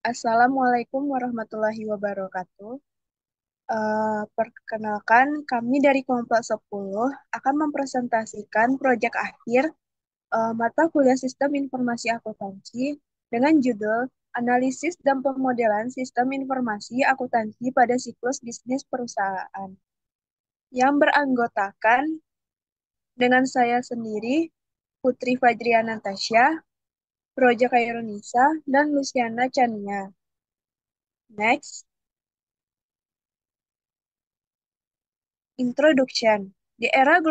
Assalamualaikum warahmatullahi wabarakatuh. Perkenalkan, kami dari kelompok 10 akan mempresentasikan proyek akhir mata kuliah Sistem Informasi Akuntansi dengan judul Analisis dan Pemodelan Sistem Informasi Akuntansi pada Siklus Bisnis Perusahaan yang beranggotakan dengan saya sendiri, Putri Fajriana Natasha, Proja Kairunisa, dan Luciana Chania. Next. Introduction. Di era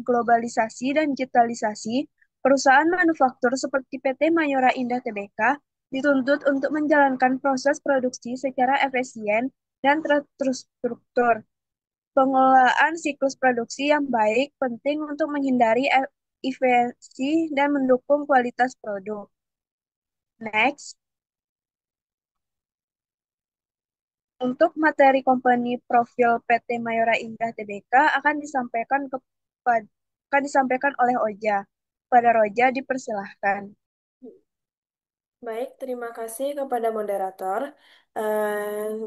globalisasi dan digitalisasi, perusahaan manufaktur seperti PT Mayora Indah Tbk dituntut untuk menjalankan proses produksi secara efisien dan terstruktur. Pengelolaan siklus produksi yang baik penting untuk menghindari efisiensi dan mendukung kualitas produk. Next. Untuk materi company profil PT Mayora Indah Tbk akan disampaikan oleh Oja. Pada Roja dipersilahkan. Baik, terima kasih kepada moderator.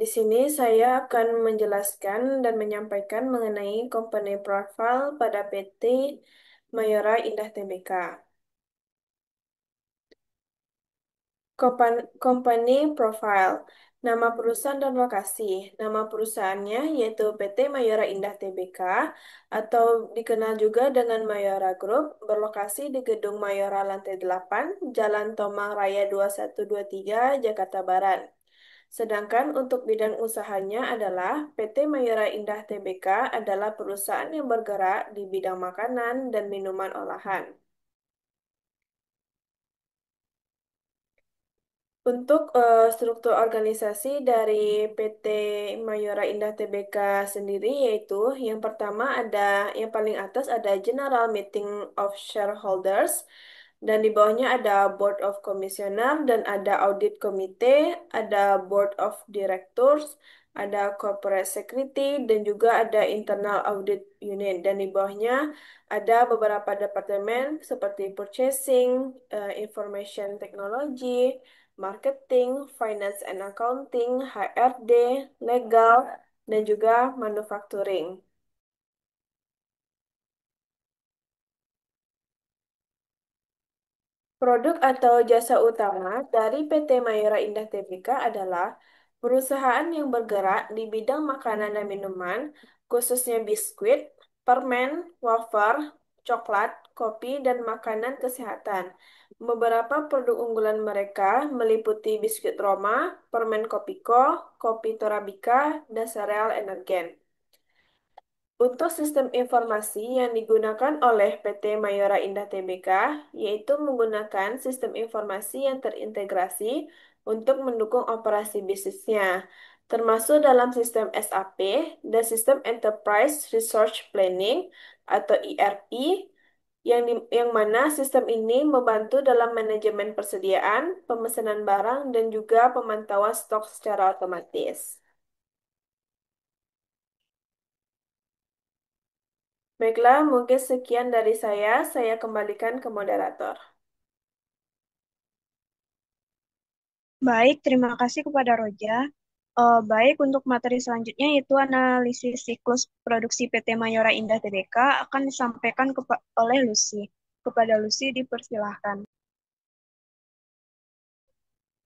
Di sini saya akan menjelaskan dan menyampaikan mengenai company profile pada PT Mayora Indah Tbk. Company Profile, nama perusahaan dan lokasi. Nama perusahaannya yaitu PT Mayora Indah Tbk atau dikenal juga dengan Mayora Group, berlokasi di Gedung Mayora lantai 8, Jalan Tomang Raya 2123, Jakarta Barat. Sedangkan untuk bidang usahanya adalah PT Mayora Indah Tbk adalah perusahaan yang bergerak di bidang makanan dan minuman olahan. Untuk struktur organisasi dari PT Mayora Indah Tbk sendiri yaitu yang pertama yang paling atas ada General Meeting of Shareholders dan di bawahnya ada Board of Commissioner dan ada Audit Committee, ada Board of Directors, ada Corporate Secretary dan juga ada Internal Audit Unit dan di bawahnya ada beberapa departemen seperti Purchasing, Information Technology, marketing, finance and accounting, HRD, legal, dan juga manufacturing. Produk atau jasa utama dari PT Mayora Indah Tbk adalah perusahaan yang bergerak di bidang makanan dan minuman, khususnya biskuit, permen, wafer, coklat, kopi, dan makanan kesehatan. Beberapa produk unggulan mereka meliputi biskuit Roma, permen Kopiko, kopi Torabika, dan sereal Energen. Untuk sistem informasi yang digunakan oleh PT Mayora Indah Tbk, yaitu menggunakan sistem informasi yang terintegrasi untuk mendukung operasi bisnisnya, termasuk dalam sistem SAP dan sistem Enterprise Resource Planning atau ERP, yang mana sistem ini membantu dalam manajemen persediaan, pemesanan barang, dan juga pemantauan stok secara otomatis. Baiklah, mungkin sekian dari saya. Saya kembalikan ke moderator. Baik, terima kasih kepada Roja. Baik, untuk materi selanjutnya yaitu analisis siklus produksi PT Mayora Indah Tbk akan disampaikan oleh Lucy. Kepada Lucy dipersilahkan.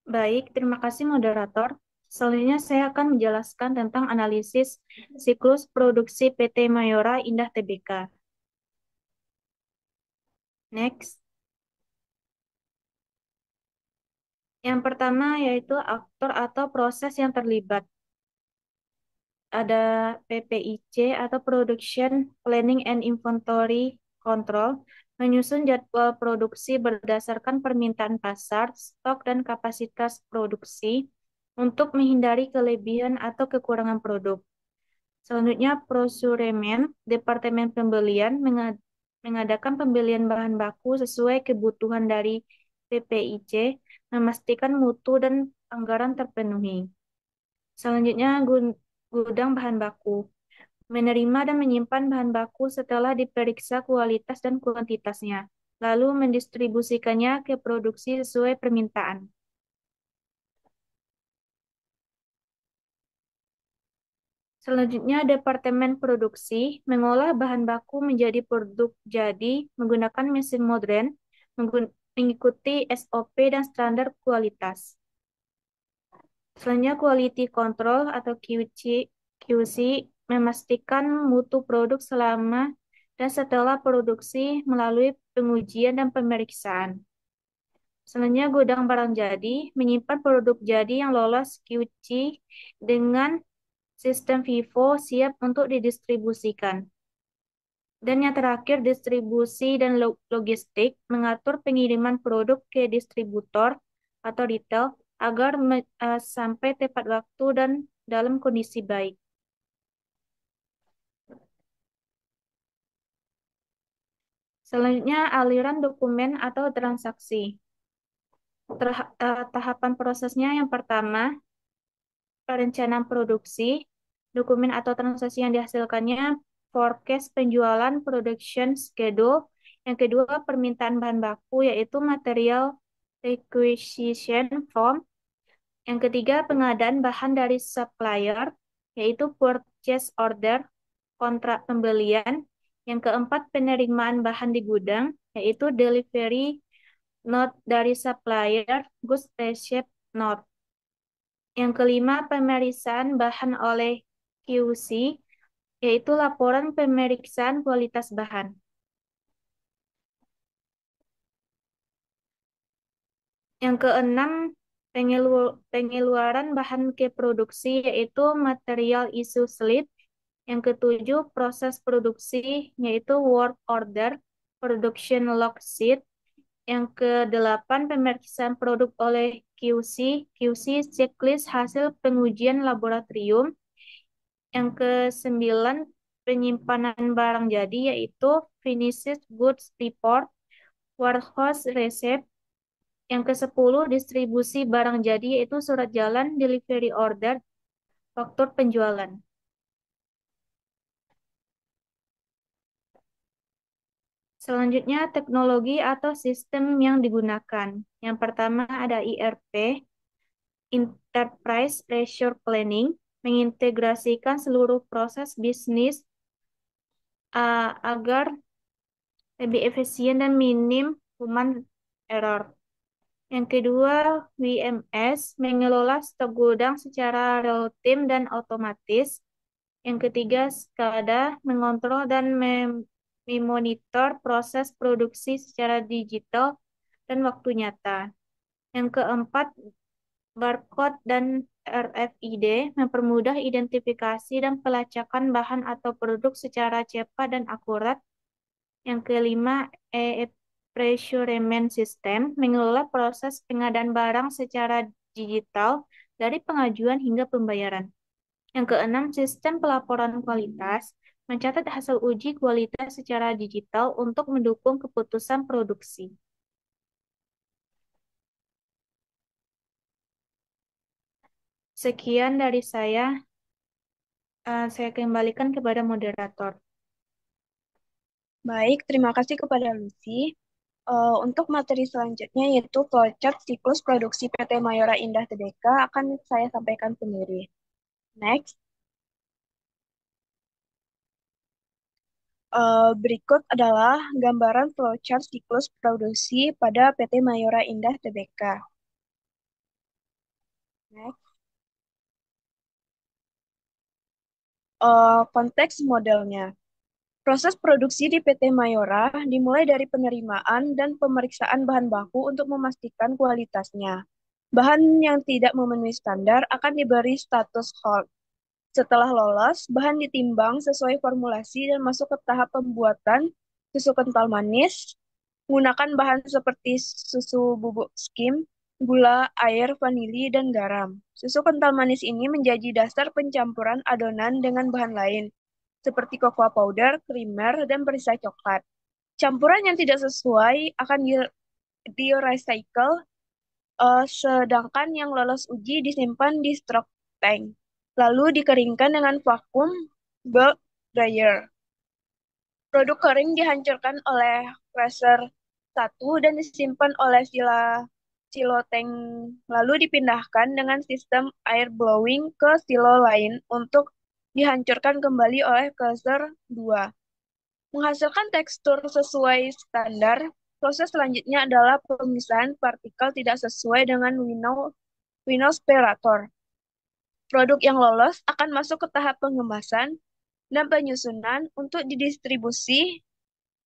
Baik, terima kasih moderator. Selanjutnya saya akan menjelaskan tentang analisis siklus produksi PT Mayora Indah Tbk. Next. Yang pertama yaitu aktor atau proses yang terlibat. Ada PPIC atau Production Planning and Inventory Control, menyusun jadwal produksi berdasarkan permintaan pasar, stok, dan kapasitas produksi untuk menghindari kelebihan atau kekurangan produk. Selanjutnya, prosuremen, Departemen Pembelian mengadakan pembelian bahan baku sesuai kebutuhan dari PPIC, memastikan mutu dan anggaran terpenuhi. Selanjutnya, gudang bahan baku, menerima dan menyimpan bahan baku setelah diperiksa kualitas dan kuantitasnya, lalu mendistribusikannya ke produksi sesuai permintaan. Selanjutnya, Departemen Produksi mengolah bahan baku menjadi produk jadi menggunakan mesin modern, mengikuti SOP dan standar kualitas. Selanjutnya, Quality Control atau QC memastikan mutu produk selama dan setelah produksi melalui pengujian dan pemeriksaan. Selanjutnya, gudang barang jadi menyimpan produk jadi yang lolos QC dengan sistem FIFO siap untuk didistribusikan. Dan yang terakhir, distribusi dan logistik mengatur pengiriman produk ke distributor atau retail agar sampai tepat waktu dan dalam kondisi baik. Selanjutnya, aliran dokumen atau transaksi. Tahapan prosesnya yang pertama, perencanaan produksi, dokumen atau transaksi yang dihasilkannya, forecast penjualan, production schedule. Yang kedua, permintaan bahan baku, yaitu material requisition form. Yang ketiga, pengadaan bahan dari supplier, yaitu purchase order, kontrak pembelian. Yang keempat, penerimaan bahan di gudang, yaitu delivery note dari supplier, goods receipt note. Yang kelima, pemeriksaan bahan oleh QC, yaitu laporan pemeriksaan kualitas bahan. Yang keenam, pengeluaran bahan ke produksi, yaitu material issue slip. Yang ketujuh, proses produksi, yaitu work order, production log sheet. Yang kedelapan, pemeriksaan produk oleh QC checklist hasil pengujian laboratorium. Yang kesembilan, penyimpanan barang jadi, yaitu finished goods report, warehouse receipt. Yang kesepuluh, distribusi barang jadi, yaitu surat jalan, delivery order, faktur penjualan. Selanjutnya, teknologi atau sistem yang digunakan. Yang pertama ada ERP, Enterprise Resource Planning, mengintegrasikan seluruh proses bisnis agar lebih efisien dan minim human error. Yang kedua, WMS, mengelola stok gudang secara real-time dan otomatis. Yang ketiga, SCADA, mengontrol dan memonitor proses produksi secara digital dan waktu nyata. Yang keempat, barcode dan RFID, mempermudah identifikasi dan pelacakan bahan atau produk secara cepat dan akurat. Yang kelima, e-procurement system, mengelola proses pengadaan barang secara digital dari pengajuan hingga pembayaran. Yang keenam, sistem pelaporan kualitas, mencatat hasil uji kualitas secara digital untuk mendukung keputusan produksi. Sekian dari saya kembalikan kepada moderator. Baik, terima kasih kepada Lucy. Untuk materi selanjutnya yaitu flowchart siklus produksi PT Mayora Indah Tbk akan saya sampaikan sendiri. Next. Berikut adalah gambaran flowchart siklus produksi pada PT Mayora Indah Tbk. Next. Konteks modelnya. Proses produksi di PT Mayora dimulai dari penerimaan dan pemeriksaan bahan baku untuk memastikan kualitasnya. Bahan yang tidak memenuhi standar akan diberi status hold. Setelah lolos, bahan ditimbang sesuai formulasi dan masuk ke tahap pembuatan susu kental manis menggunakan bahan seperti susu bubuk skim, gula, air, vanili, dan garam. Susu kental manis ini menjadi dasar pencampuran adonan dengan bahan lain, seperti cocoa powder, creamer, dan perisai coklat. Campuran yang tidak sesuai akan di-recycle, sedangkan yang lolos uji disimpan di stroke tank, lalu dikeringkan dengan vacuum bulk dryer. Produk kering dihancurkan oleh crusher 1 dan disimpan oleh silo tank, lalu dipindahkan dengan sistem air blowing ke silo lain untuk dihancurkan kembali oleh cluster 2. Menghasilkan tekstur sesuai standar, proses selanjutnya adalah pemisahan partikel tidak sesuai dengan Windows Operator. Produk yang lolos akan masuk ke tahap pengemasan dan penyusunan untuk didistribusi.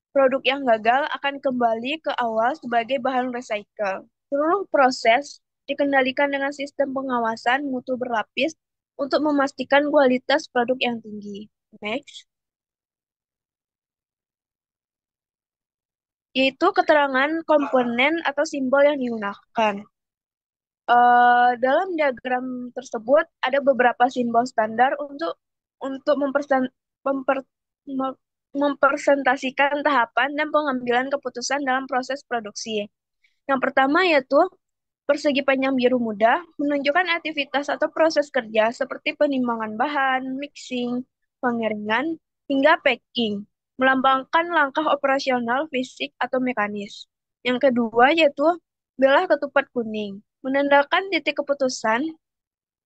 Produk yang gagal akan kembali ke awal sebagai bahan recycle. Seluruh proses dikendalikan dengan sistem pengawasan mutu berlapis untuk memastikan kualitas produk yang tinggi. Next, yaitu keterangan komponen atau simbol yang digunakan. Dalam diagram tersebut ada beberapa simbol standar untuk mempresentasikan tahapan dan pengambilan keputusan dalam proses produksi. Yang pertama yaitu persegi panjang biru muda menunjukkan aktivitas atau proses kerja seperti penimbangan bahan, mixing, pengeringan, hingga packing, melambangkan langkah operasional fisik atau mekanis. Yang kedua yaitu belah ketupat kuning, menandakan titik keputusan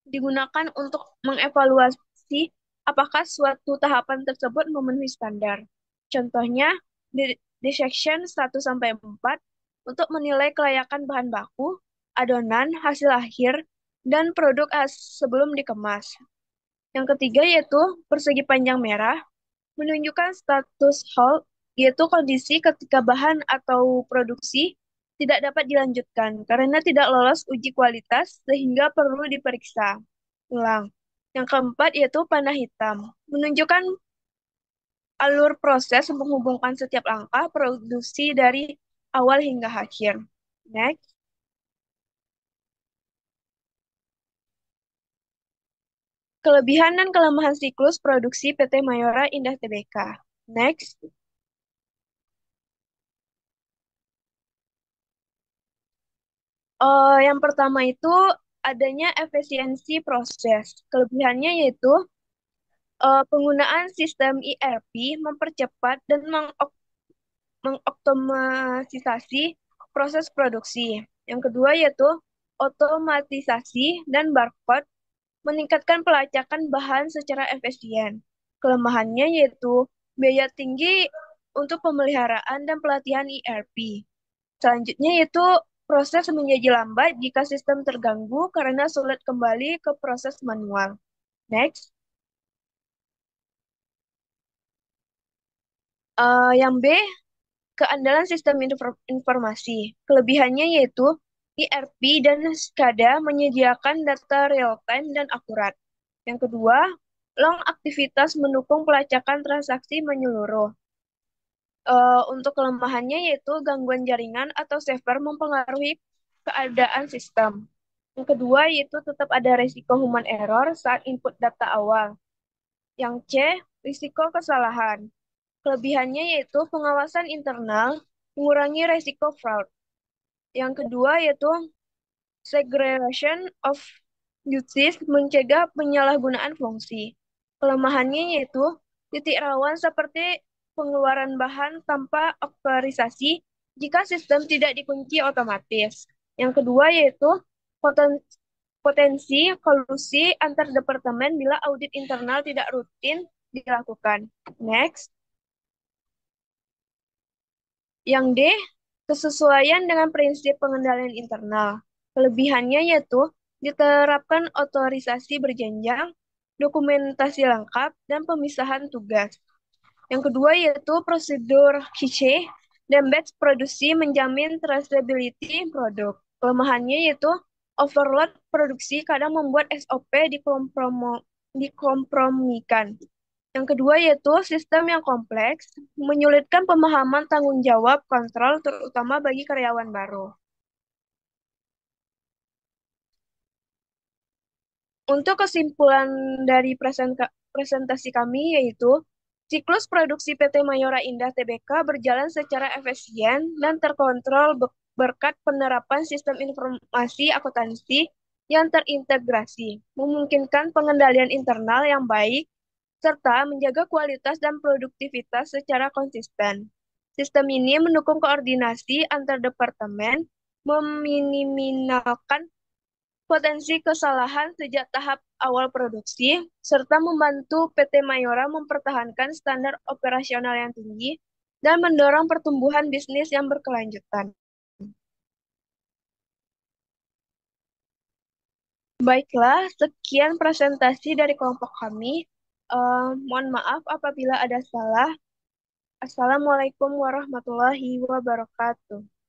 digunakan untuk mengevaluasi apakah suatu tahapan tersebut memenuhi standar. Contohnya, di section 1-4 untuk menilai kelayakan bahan baku, adonan, hasil akhir, dan produk sebelum dikemas. Yang ketiga yaitu persegi panjang merah, menunjukkan status halt, yaitu kondisi ketika bahan atau produksi tidak dapat dilanjutkan karena tidak lolos uji kualitas sehingga perlu diperiksa ulang. Yang keempat yaitu panah hitam, menunjukkan alur proses menghubungkan setiap langkah produksi dari awal hingga akhir. Next, kelebihan dan kelemahan siklus produksi PT Mayora Indah Tbk. Next, yang pertama itu adanya efisiensi proses. Kelebihannya yaitu penggunaan sistem ERP mempercepat dan mengoptimalisasi proses produksi. Yang kedua yaitu otomatisasi dan barcode meningkatkan pelacakan bahan secara efisien. Kelemahannya yaitu biaya tinggi untuk pemeliharaan dan pelatihan ERP. Selanjutnya yaitu proses menjadi lambat jika sistem terganggu karena sulit kembali ke proses manual. Next. Yang B, keandalan sistem informasi. Kelebihannya yaitu ERP dan SCADA menyediakan data real-time dan akurat. Yang kedua, long aktivitas mendukung pelacakan transaksi menyeluruh. Untuk kelemahannya yaitu gangguan jaringan atau server mempengaruhi keadaan sistem. Yang kedua yaitu tetap ada risiko human error saat input data awal. Yang C, risiko kesalahan. Kelebihannya yaitu pengawasan internal mengurangi risiko fraud. Yang kedua yaitu segregation of duties mencegah penyalahgunaan fungsi. Kelemahannya yaitu titik rawan seperti pengeluaran bahan tanpa otorisasi jika sistem tidak dikunci otomatis. Yang kedua yaitu potensi kolusi antar departemen bila audit internal tidak rutin dilakukan. Next. Yang D, kesesuaian dengan prinsip pengendalian internal. Kelebihannya yaitu diterapkan otorisasi berjenjang, dokumentasi lengkap, dan pemisahan tugas. Yang kedua yaitu prosedur QC dan batch produksi menjamin traceability produk. Kelemahannya yaitu overload produksi kadang membuat SOP dikompromikan. Yang kedua yaitu sistem yang kompleks, menyulitkan pemahaman tanggung jawab kontrol terutama bagi karyawan baru. Untuk kesimpulan dari presentasi kami yaitu siklus produksi PT Mayora Indah Tbk berjalan secara efisien dan terkontrol berkat penerapan sistem informasi akuntansi yang terintegrasi, memungkinkan pengendalian internal yang baik, serta menjaga kualitas dan produktivitas secara konsisten. Sistem ini mendukung koordinasi antar departemen, meminimalkan potensi kesalahan sejak tahap awal produksi, serta membantu PT Mayora mempertahankan standar operasional yang tinggi dan mendorong pertumbuhan bisnis yang berkelanjutan. Baiklah, sekian presentasi dari kelompok kami. Mohon maaf apabila ada salah. Assalamualaikum warahmatullahi wabarakatuh.